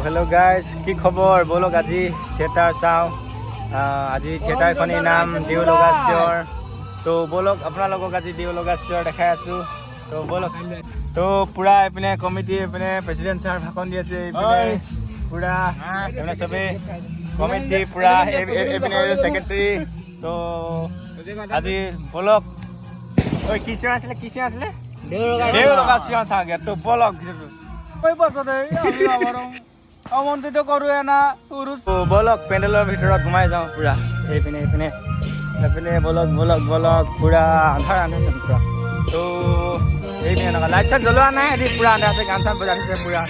Hello guys की खबर बोलक आज थिएटर चाओ आज थिएटर नाम देवलगा शिवर तो बोलक अपना आज देवलगा शिवर देखा तो बोलक तो पूरा इपने कमिटी इपने प्रेसिडेंट सर भाषण दी पूरा सबे कमिटी पूरा सेक्रेटरी तो आज बोलक देवलगा शिवर चागे तो बोलक আমন্ত্রিত কৰোঁ না বলক পেণ্ডেলৰ ভিতৰত সোমাই যাওঁ পুৰা এইপিনে বলক পুৰা আন্ধাৰ আছে পুৰা তো এইপিনে এনেকুৱা লাইট চাইট জ্বলোৱা নাই এটি পুৰা আন্ধাৰ আছে গান চান বজাইছে পুৰা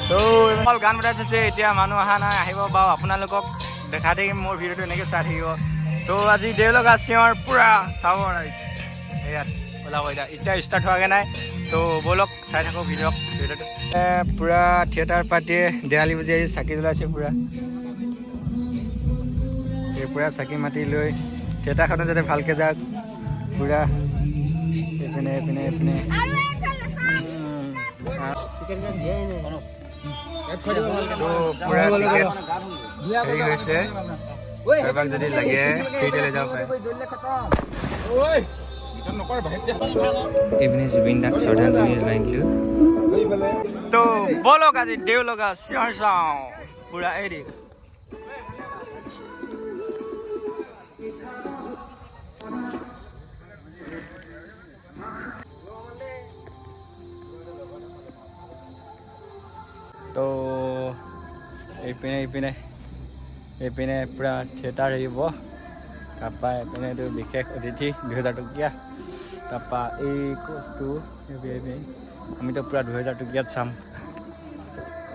তো অকল গান বজাইছে এতিয়া মানুহ অহা নাই আহিব বাৰু আপোনালোকক দেখাই থাকিম মোৰ ভিডিঅ'টো এনেকৈ চাই থাকিব তো আজি দেওলগা চিঞৰ পুৰা চাব ইয়াত ওলাব এতিয়া ষ্টাৰ্ট হোৱাগৈ নাই तो बोलक चाई थको भिडिओ पूरा थिएटर पार्टी देवाली बजी आज चाकी जलाइसे पूरा पूरा चाकी माति लै थिएटारखन जाते भालके जाक पूरा एपिने तो पूरा टिकेट हेरी होइसे कारोबाक जदि लागे फ्रीते ले जाब पारे इवने जुबिन दाक श्रद्धांजलि जनाइदिलो तो बोलक आज देवलगा शिवर चाओ पूरा एरी तो एपिने पूरा थिएटर আহিব तापा एपिने तो विशेष अतिथि 2000 टकिया तापा এই কোচটো আমি তো পুরা 2000 টকিয়াত চাম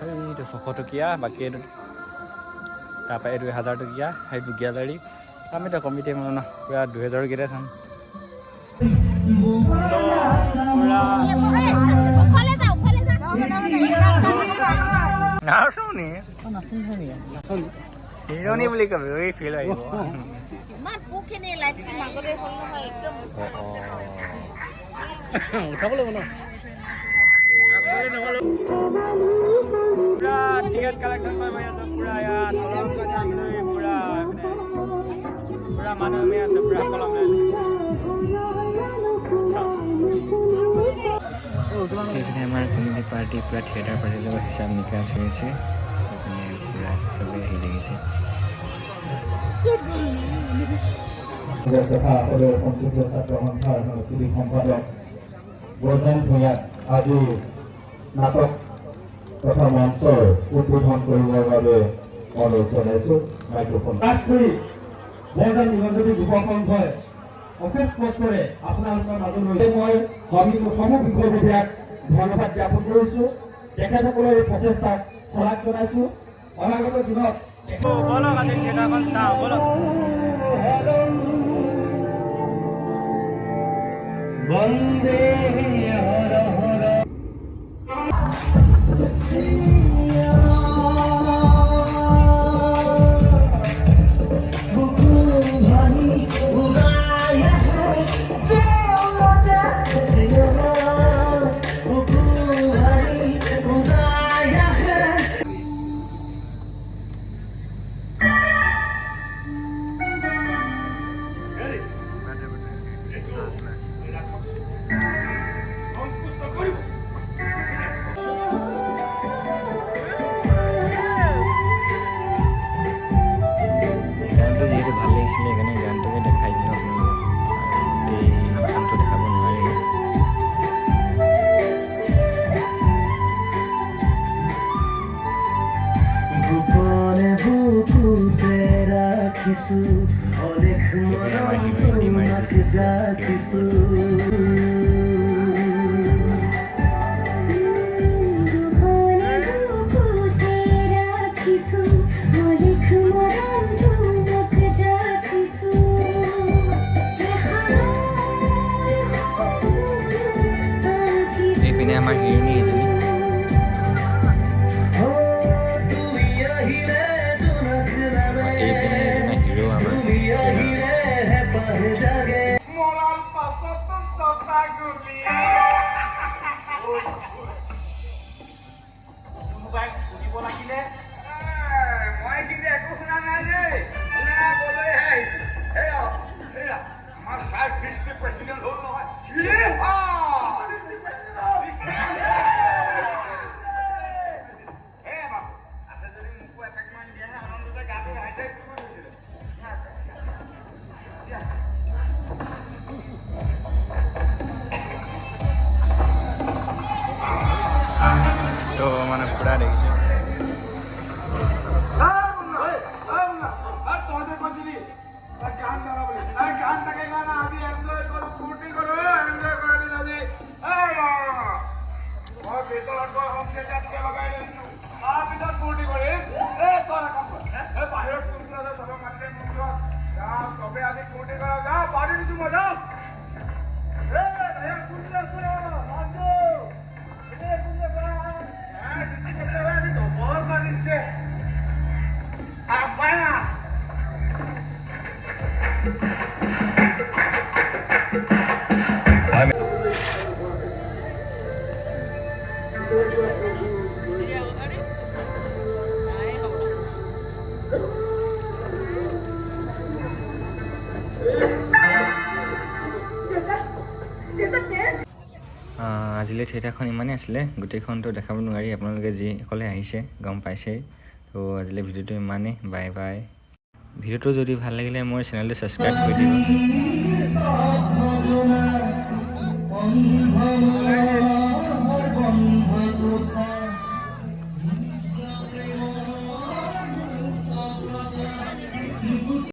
এইটো 600 টকিয়া বাকি এইটো তাপা এইটো 1000 টকিয়া সেইটো গ্যালারি আমি তো কমিটি মানে পুরা 2000 টকিয়াতে চাম হিৰণী বুলি কবি এই ফিল আহিব মাৰ পুখিনি লাইটটো মাজৰে হল নহয় একদম উঠাব লাগিব ন আগলে নহল পুৰা টিকেট কালেকচন কৰি আছে পুৰা ইয়াত পুৰা মানুহ আমি আছে পুৰা কলম লৈ এখানে আমার কমিটি পার্টি পুরা থিয়েটার পার্টির লগত হিসাব নিকাশ হয়েছে এখানে পুরা সবাই আহি লাগিছে তথা সকলের সংযুক্ত ছাত্র সন্থাৰ সাংস্কৃতিক সম্পাদক বৰ্ধন ভূঞাক আজি নাটক তথা মঞ্চৰ উদ্বোধন কৰিবৰ বাবে অনুৰোধ জনাইছো মাইক্ৰফোন বৰ্ধন নিৰঞ্জনী যুৱ সংঘই অশেষ কষ্টৰে আপোনালোকৰ মাজলৈ মই সমূহ বিষয়ববীয়াক ধন্যবাদ জ্ঞাপন কৰিছো তেখেতসকলৰ এই প্ৰচেষ্টাক শলাগ জনাইছো অনাগত দিনত বন্দে হৰ হৰ কোনোবাই শুনিব লাগিলে আজিলৈ থিয়েটাৰখন ইমানেই আছিলে, গোটেইখনটো দেখাব নোৱাৰি, আপোনালোকে যিসকলে আহিছে গম পাইছেই। তো আজিলৈ ভিডিঅ'টো ইমানেই, বাই বাই। ভিডিঅ'টো যদি ভাল লাগিলে মোৰ চেনেলটো ছাবস্ক্ৰাইব কৰি দিব।